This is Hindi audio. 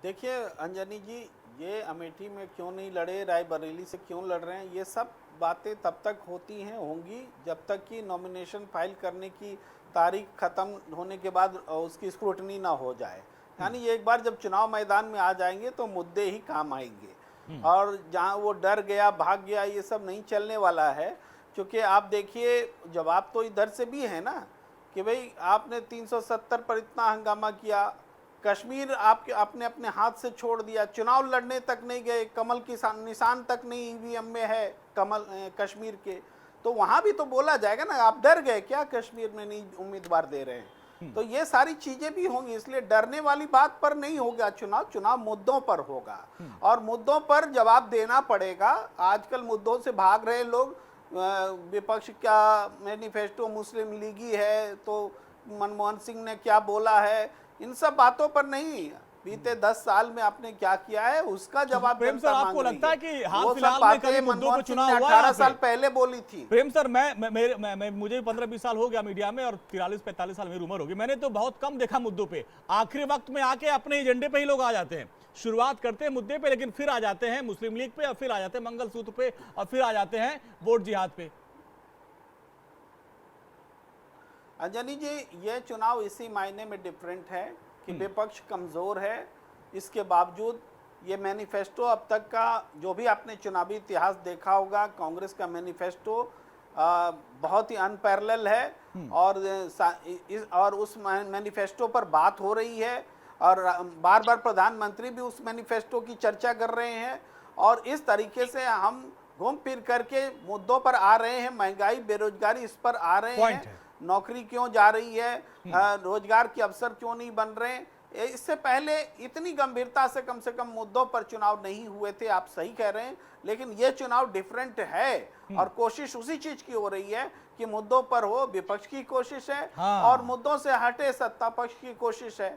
देखिए अंजनी जी, ये अमेठी में क्यों नहीं लड़े, रायबरेली से क्यों लड़ रहे हैं, ये सब बातें तब तक होती हैं होंगी जब तक कि नॉमिनेशन फाइल करने की तारीख ख़त्म होने के बाद उसकी स्क्रूटनी ना हो जाए। यानी ये एक बार जब चुनाव मैदान में आ जाएंगे तो मुद्दे ही काम आएंगे, और जहां वो डर गया भाग गया ये सब नहीं चलने वाला है। क्योंकि आप देखिए, जवाब तो इधर से भी है ना कि भाई आपने 370 पर इतना हंगामा किया, कश्मीर आपके अपने अपने हाथ से छोड़ दिया, चुनाव लड़ने तक नहीं गए, कमल की निशान तक नहीं ईवीएम में है कमल कश्मीर के, तो वहां भी तो बोला जाएगा ना, आप डर गए क्या कश्मीर में नहीं उम्मीदवार दे रहे हैं। तो ये सारी चीजें भी होंगी, इसलिए डरने वाली बात पर नहीं होगा चुनाव, चुनाव मुद्दों पर होगा और मुद्दों पर जवाब देना पड़ेगा। आजकल मुद्दों से भाग रहे लोग, विपक्ष का मैनिफेस्टो मुस्लिम लीगी है तो मनमोहन सिंह ने क्या बोला है, इन सब बातों पर नहीं, बीते 10 साल में आपने क्या किया है उसका जवाब प्रेम सर, जनता मांग आपको रही लगता है कि हाल वो फिलहाल सब में बातें कभी मुद्दों पर मनमोहन सिंह चुनाव ने हुआ 18 साल है? पहले बोली थी। प्रेम सर, मुझे 15-20 साल हो गया मीडिया में और 43-45 साल मेरी उम्र होगी। मैंने तो बहुत कम देखा मुद्दों पे, आखिरी वक्त में आके अपने एजेंडे पे ही लोग आ जाते हैं, शुरुआत करते हैं मुद्दे पे लेकिन फिर आ जाते हैं मुस्लिम लीग पे और फिर आ जाते हैं मंगलसूत्र पे और फिर आ जाते हैं वोट जिहाद पे। अंजनी जी, ये चुनाव इसी मायने में डिफरेंट है कि विपक्ष कमजोर है, इसके बावजूद ये मैनिफेस्टो अब तक का जो भी आपने चुनावी इतिहास देखा होगा, कांग्रेस का मैनिफेस्टो बहुत ही अनपैरेलल है और उस मैनिफेस्टो पर बात हो रही है और बार बार प्रधानमंत्री भी उस मैनिफेस्टो की चर्चा कर रहे हैं और इस तरीके से हम घूम फिर करके मुद्दों पर आ रहे हैं। महंगाई, बेरोजगारी, इस पर आ रहे हैं, नौकरी क्यों जा रही है, रोजगार के अवसर क्यों नहीं बन रहे हैं। इससे पहले इतनी गंभीरता से कम मुद्दों पर चुनाव नहीं हुए थे, आप सही कह रहे हैं, लेकिन ये चुनाव डिफरेंट है और कोशिश उसी चीज की हो रही है कि मुद्दों पर हो, विपक्ष की कोशिश है और मुद्दों से हटे सत्ता पक्ष की कोशिश है।